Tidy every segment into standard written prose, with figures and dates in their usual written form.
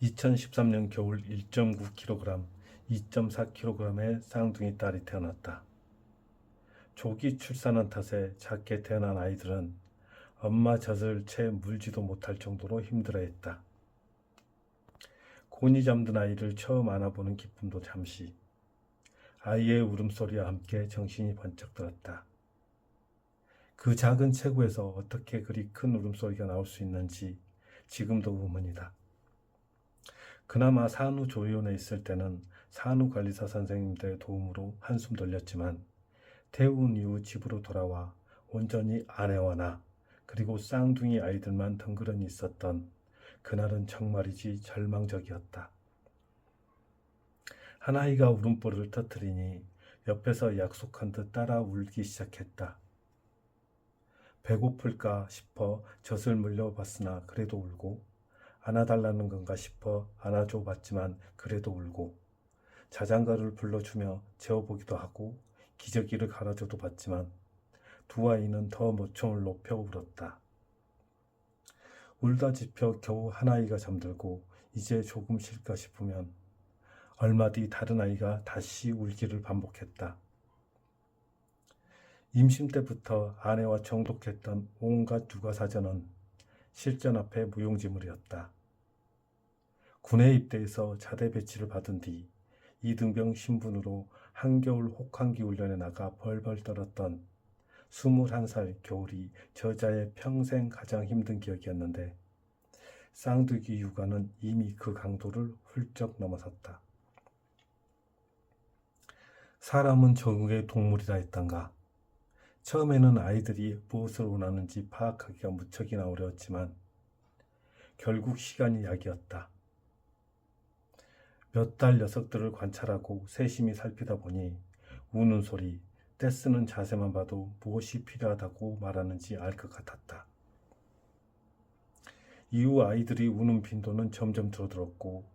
2013년 겨울 1.9kg, 2.4kg의 쌍둥이 딸이 태어났다. 조기 출산한 탓에 작게 태어난 아이들은 엄마 젖을 채 물지도 못할 정도로 힘들어했다. 곤히 잠든 아이를 처음 안아보는 기쁨도 잠시. 아이의 울음소리와 함께 정신이 번쩍 들었다. 그 작은 체구에서 어떻게 그리 큰 울음소리가 나올 수 있는지 지금도 의문이다. 그나마 산후조리원에 있을 때는 산후관리사 선생님들의 도움으로 한숨 돌렸지만 태운 이후 집으로 돌아와 온전히 아내와 나 그리고 쌍둥이 아이들만 덩그러니 있었던 그날은 정말이지 절망적이었다. 한 아이가 울음보를 터뜨리니 옆에서 약속한 듯 따라 울기 시작했다. 배고플까 싶어 젖을 물려봤으나 그래도 울고, 안아달라는 건가 싶어 안아줘 봤지만 그래도 울고, 자장가를 불러주며 재워보기도 하고 기저귀를 갈아줘도 봤지만 두 아이는 더 모청을 높여 울었다. 울다 지쳐 겨우 한 아이가 잠들고 이제 조금 쉴까 싶으면 얼마 뒤 다른 아이가 다시 울기를 반복했다. 임신 때부터 아내와 정독했던 온갖 육아사전은 실전 앞에 무용지물이었다. 군에 입대해서 자대 배치를 받은 뒤 이등병 신분으로 한겨울 혹한기 훈련에 나가 벌벌 떨었던 21살 겨울이 저자의 평생 가장 힘든 기억이었는데 쌍둥이 육아는 이미 그 강도를 훌쩍 넘어섰다. 사람은 적응의 동물이라 했던가. 처음에는 아이들이 무엇을 원하는지 파악하기가 무척이나 어려웠지만 결국 시간이 약이었다. 몇 달 녀석들을 관찰하고 세심히 살피다 보니 우는 소리, 떼쓰는 자세만 봐도 무엇이 필요하다고 말하는지 알 것 같았다. 이후 아이들이 우는 빈도는 점점 줄어들었고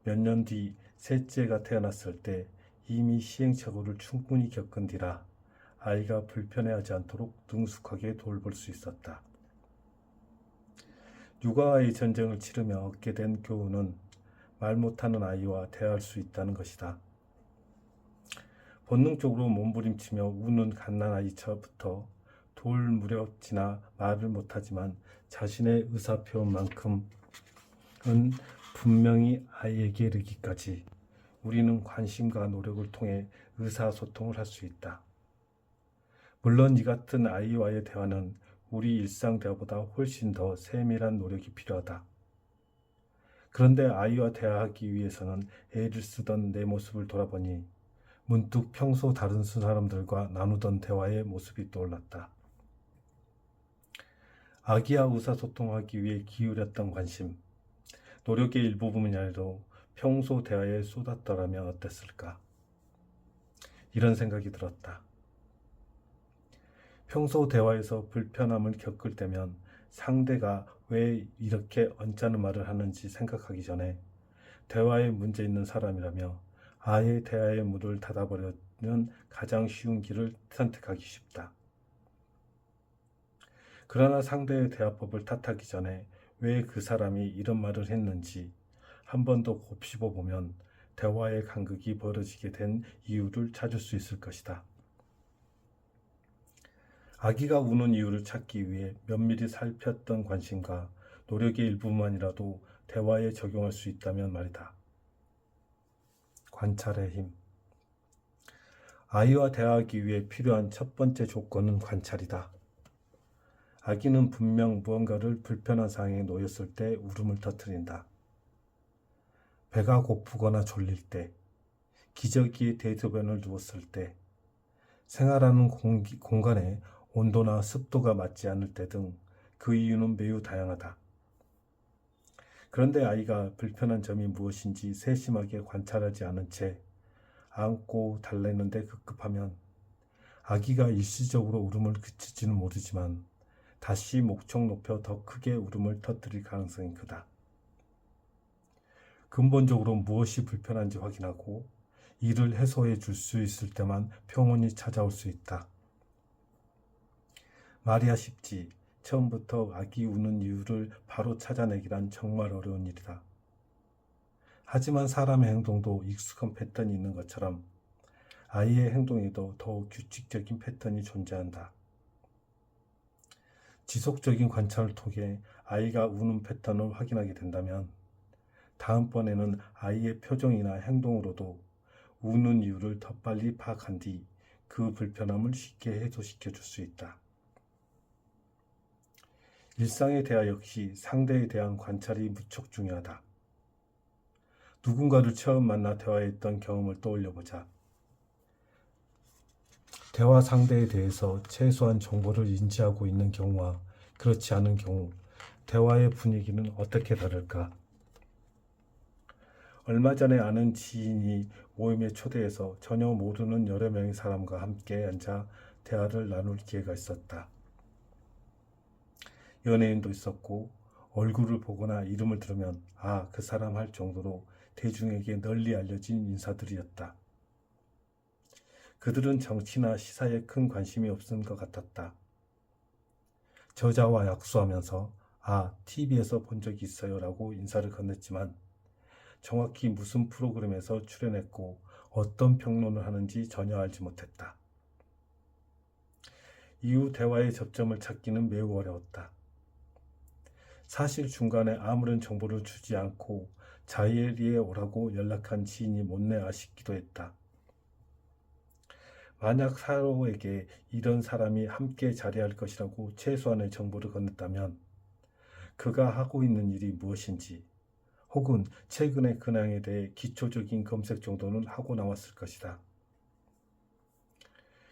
몇 년 뒤 셋째가 태어났을 때 이미 시행착오를 충분히 겪은 뒤라 아이가 불편해하지 않도록 능숙하게 돌볼 수 있었다. 육아와의 전쟁을 치르며 얻게 된 교훈은 말 못하는 아이와 대화할 수 있다는 것이다. 본능적으로 몸부림치며 우는 갓난아이부터 돌 무렵 지나 말을 못하지만 자신의 의사표현만큼은 분명히 아이에게 이르기까지 우리는 관심과 노력을 통해 의사소통을 할 수 있다. 물론 이 같은 아이와의 대화는 우리 일상 대화보다 훨씬 더 세밀한 노력이 필요하다. 그런데 아이와 대화하기 위해서는 애를 쓰던 내 모습을 돌아보니 문득 평소 다른 사람들과 나누던 대화의 모습이 떠올랐다. 아기와 의사소통하기 위해 기울였던 관심, 노력의 일부분이라도 평소 대화에 쏟았더라면 어땠을까? 이런 생각이 들었다. 평소 대화에서 불편함을 겪을 때면 상대가 왜 이렇게 언짢은 말을 하는지 생각하기 전에 대화에 문제 있는 사람이라며 아예 대화의 문을 닫아버리는 가장 쉬운 길을 선택하기 쉽다. 그러나 상대의 대화법을 탓하기 전에 왜 그 사람이 이런 말을 했는지 한 번 더 곱씹어 보면 대화의 간극이 벌어지게 된 이유를 찾을 수 있을 것이다. 아기가 우는 이유를 찾기 위해 면밀히 살폈던 관심과 노력의 일부만이라도 대화에 적용할 수 있다면 말이다. 관찰의 힘. 아이와 대화하기 위해 필요한 첫 번째 조건은 관찰이다. 아기는 분명 무언가를 불편한 상황에 놓였을 때 울음을 터뜨린다. 배가 고프거나 졸릴 때, 기저귀에 대소변을 누웠을 때, 생활하는 공간에 온도나 습도가 맞지 않을 때 등 그 이유는 매우 다양하다. 그런데 아이가 불편한 점이 무엇인지 세심하게 관찰하지 않은 채 안고 달래는데 급급하면 아기가 일시적으로 울음을 그칠지는 모르지만 다시 목청 높여 더 크게 울음을 터뜨릴 가능성이 크다. 근본적으로 무엇이 불편한지 확인하고 이를 해소해 줄 수 있을 때만 평온이 찾아올 수 있다. 말이야 쉽지. 처음부터 아기 우는 이유를 바로 찾아내기란 정말 어려운 일이다. 하지만 사람의 행동도 익숙한 패턴이 있는 것처럼 아이의 행동에도 더욱 규칙적인 패턴이 존재한다. 지속적인 관찰을 통해 아이가 우는 패턴을 확인하게 된다면 다음번에는 아이의 표정이나 행동으로도 우는 이유를 더 빨리 파악한 뒤 그 불편함을 쉽게 해소시켜 줄 수 있다. 일상의 대화 역시 상대에 대한 관찰이 무척 중요하다. 누군가를 처음 만나 대화했던 경험을 떠올려보자. 대화 상대에 대해서 최소한 정보를 인지하고 있는 경우와 그렇지 않은 경우, 대화의 분위기는 어떻게 다를까? 얼마 전에 아는 지인이 모임에 초대해서 전혀 모르는 여러 명의 사람과 함께 앉아 대화를 나눌 기회가 있었다. 연예인도 있었고 얼굴을 보거나 이름을 들으면 그 사람 할 정도로 대중에게 널리 알려진 인사들이었다. 그들은 정치나 시사에 큰 관심이 없은 것 같았다. 저자와 약수하면서 TV에서 본 적이 있어요 라고 인사를 건넸지만 정확히 무슨 프로그램에서 출연했고 어떤 평론을 하는지 전혀 알지 못했다. 이후 대화의 접점을 찾기는 매우 어려웠다. 사실 중간에 아무런 정보를 주지 않고 자리에 오라고 연락한 지인이 못내 아쉽기도 했다. 만약 서로에게 이런 사람이 함께 자리할 것이라고 최소한의 정보를 건넸다면 그가 하고 있는 일이 무엇인지 혹은 최근의 근황에 대해 기초적인 검색 정도는 하고 나왔을 것이다.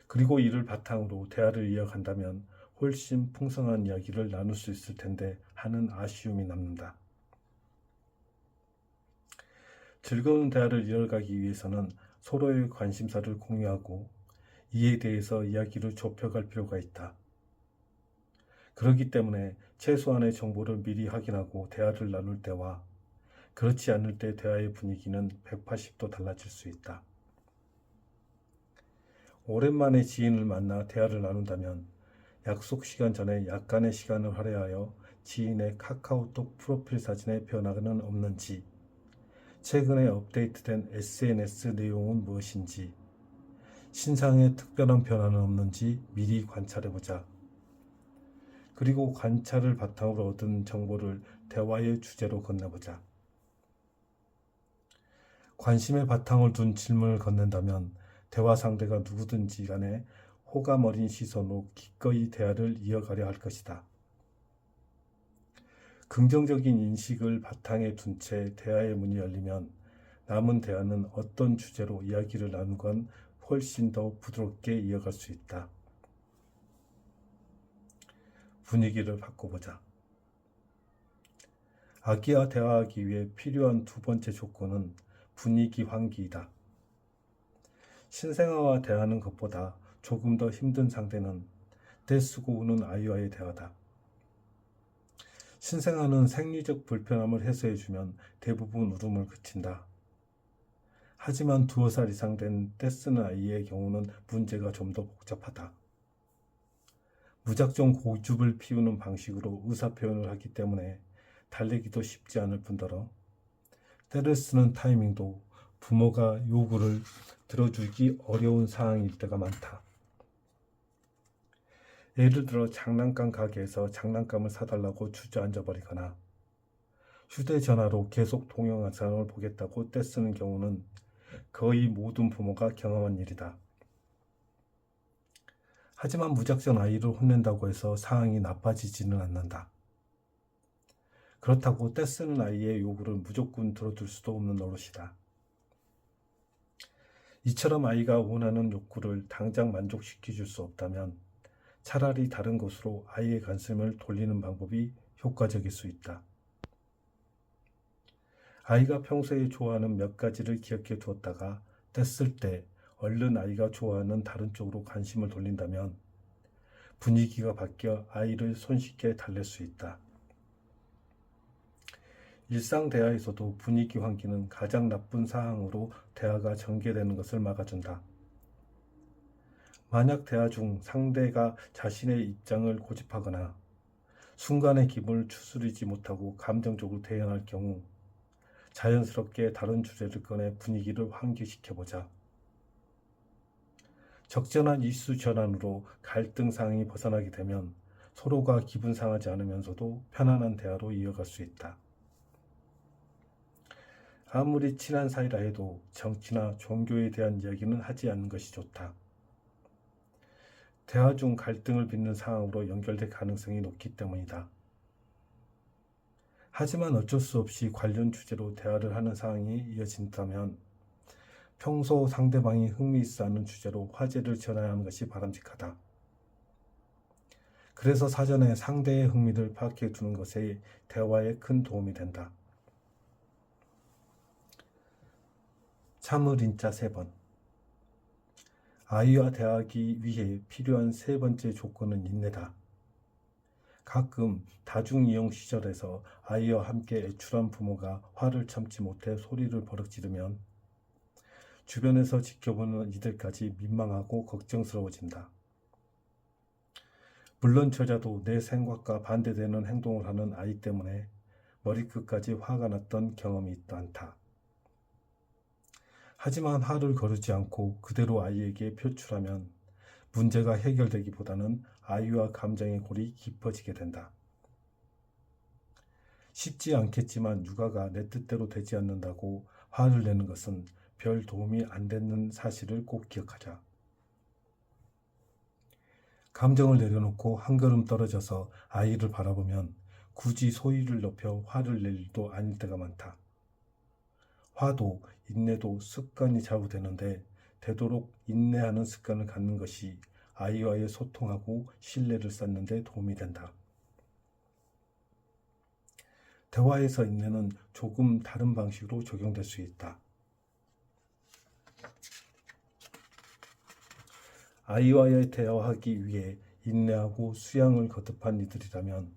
그리고 이를 바탕으로 대화를 이어간다면 훨씬 풍성한 이야기를 나눌 수 있을 텐데 하는 아쉬움이 남는다. 즐거운 대화를 이어가기 위해서는 서로의 관심사를 공유하고 이에 대해서 이야기를 좁혀갈 필요가 있다. 그렇기 때문에 최소한의 정보를 미리 확인하고 대화를 나눌 때와 그렇지 않을 때 대화의 분위기는 180도 달라질 수 있다. 오랜만에 지인을 만나 대화를 나눈다면 약속 시간 전에 약간의 시간을 할애하여 지인의 카카오톡 프로필 사진에 변화는 없는지, 최근에 업데이트된 SNS 내용은 무엇인지, 신상에 특별한 변화는 없는지 미리 관찰해보자. 그리고 관찰을 바탕으로 얻은 정보를 대화의 주제로 건네보자. 관심의 바탕을 둔 질문을 건넨다면 대화 상대가 누구든지 간에 호감 어린 시선으로 기꺼이 대화를 이어가려 할 것이다. 긍정적인 인식을 바탕에 둔 채 대화의 문이 열리면 남은 대화는 어떤 주제로 이야기를 나누건 훨씬 더 부드럽게 이어갈 수 있다. 분위기를 바꿔보자. 아기와 대화하기 위해 필요한 두 번째 조건은 분위기 환기이다. 신생아와 대화하는 것보다 조금 더 힘든 상대는 떼쓰고 우는 아이와의 대화다. 신생아는 생리적 불편함을 해소해주면 대부분 울음을 그친다. 하지만 2살 이상 된 떼쓰는 아이의 경우는 문제가 좀 더 복잡하다. 무작정 고집을 피우는 방식으로 의사표현을 하기 때문에 달래기도 쉽지 않을 뿐더러 떼를 쓰는 타이밍도 부모가 요구를 들어주기 어려운 상황일 때가 많다. 예를 들어 장난감 가게에서 장난감을 사달라고 주저앉아버리거나 휴대전화로 계속 동영상을 보겠다고 떼쓰는 경우는 거의 모든 부모가 경험한 일이다. 하지만 무작정 아이를 혼낸다고 해서 상황이 나빠지지는 않는다. 그렇다고 떼쓰는 아이의 요구를 무조건 들어줄 수도 없는 노릇이다. 이처럼 아이가 원하는 욕구를 당장 만족시켜줄 수 없다면 차라리 다른 곳으로 아이의 관심을 돌리는 방법이 효과적일 수 있다. 아이가 평소에 좋아하는 몇 가지를 기억해 두었다가 뗐을 때 얼른 아이가 좋아하는 다른 쪽으로 관심을 돌린다면 분위기가 바뀌어 아이를 손쉽게 달랠 수 있다. 일상 대화에서도 분위기 환기는 가장 나쁜 상황으로 대화가 전개되는 것을 막아준다. 만약 대화 중 상대가 자신의 입장을 고집하거나 순간의 기분을 추스리지 못하고 감정적으로 대응할 경우 자연스럽게 다른 주제를 꺼내 분위기를 환기시켜보자. 적절한 이슈 전환으로 갈등 상황이 벗어나게 되면 서로가 기분 상하지 않으면서도 편안한 대화로 이어갈 수 있다. 아무리 친한 사이라 해도 정치나 종교에 대한 이야기는 하지 않는 것이 좋다. 대화 중 갈등을 빚는 상황으로 연결될 가능성이 높기 때문이다. 하지만 어쩔 수 없이 관련 주제로 대화를 하는 상황이 이어진다면 평소 상대방이 흥미있어하는 주제로 화제를 전환하는 것이 바람직하다. 그래서 사전에 상대의 흥미를 파악해 두는 것이 대화에 큰 도움이 된다. 참을인자 3번. 아이와 대화하기 위해 필요한 3번째 조건은 인내다. 가끔 다중이용 시절에서 아이와 함께 애출한 부모가 화를 참지 못해 소리를 버럭 지르면 주변에서 지켜보는 이들까지 민망하고 걱정스러워진다. 물론 저자도 내 생각과 반대되는 행동을 하는 아이 때문에 머리끝까지 화가 났던 경험이 많다. 하지만 화를 거르지 않고 그대로 아이에게 표출하면 문제가 해결되기보다는 아이와 감정의 골이 깊어지게 된다. 쉽지 않겠지만 육아가 내 뜻대로 되지 않는다고 화를 내는 것은 별 도움이 안 되는 사실을 꼭 기억하자. 감정을 내려놓고 한 걸음 떨어져서 아이를 바라보면 굳이 소리를 높여 화를 낼 일도 아닐 때가 많다. 화도 인내도 습관이 좌우되는데 되도록 인내하는 습관을 갖는 것이 아이와의 소통하고 신뢰를 쌓는 데 도움이 된다. 대화에서 인내는 조금 다른 방식으로 적용될 수 있다. 아이와의 대화하기 위해 인내하고 수양을 거듭한 이들이라면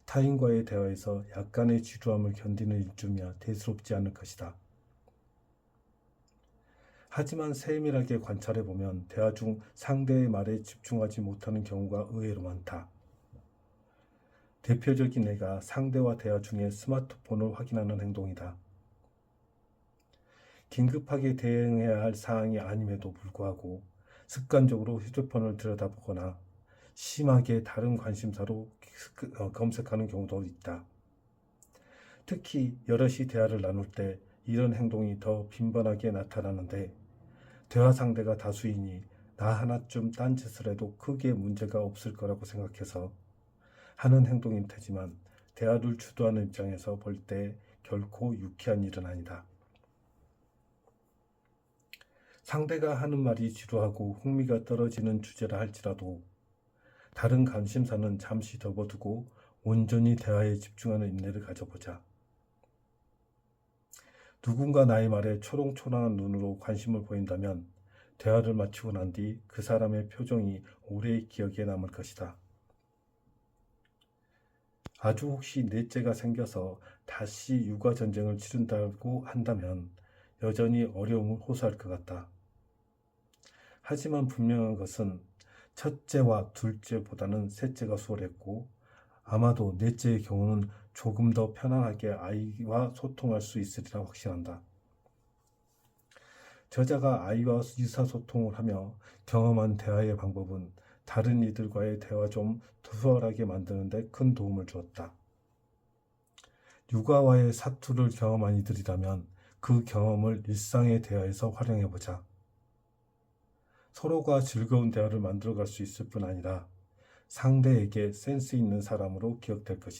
타인과의 대화에서 약간의 지루함을 견디는 일쯤이야 대수롭지 않을 것이다. 하지만 세밀하게 관찰해보면 대화 중 상대의 말에 집중하지 못하는 경우가 의외로 많다. 대표적인 예가 상대와 대화 중에 스마트폰을 확인하는 행동이다. 긴급하게 대응해야 할 사항이 아님에도 불구하고 습관적으로 휴대폰을 들여다보거나 심하게 다른 관심사로 검색하는 경우도 있다. 특히 여럿이 대화를 나눌 때 이런 행동이 더 빈번하게 나타나는데 대화 상대가 다수이니 나 하나쯤 딴짓을 해도 크게 문제가 없을 거라고 생각해서 하는 행동인 테지만 대화를 주도하는 입장에서 볼 때 결코 유쾌한 일은 아니다. 상대가 하는 말이 지루하고 흥미가 떨어지는 주제라 할지라도 다른 관심사는 잠시 접어두고 온전히 대화에 집중하는 인내를 가져보자. 누군가 나의 말에 초롱초롱한 눈으로 관심을 보인다면 대화를 마치고 난 뒤 그 사람의 표정이 오래 기억에 남을 것이다. 아주 혹시 넷째가 생겨서 다시 육아 전쟁을 치른다고 한다면 여전히 어려움을 호소할 것 같다. 하지만 분명한 것은 첫째와 둘째보다는 셋째가 수월했고 아마도 넷째의 경우는 조금 더 편안하게 아이와 소통할 수 있으리라 확신한다. 저자가 아이와 의사소통을 하며 경험한 대화의 방법은 다른 이들과의 대화 좀 수월하게 만드는 데 큰 도움을 주었다. 육아와의 사투를 경험한 이들이라면 그 경험을 일상의 대화에서 활용해보자. 서로가 즐거운 대화를 만들어갈 수 있을 뿐 아니라 상대에게 센스 있는 사람으로 기억될 것이다.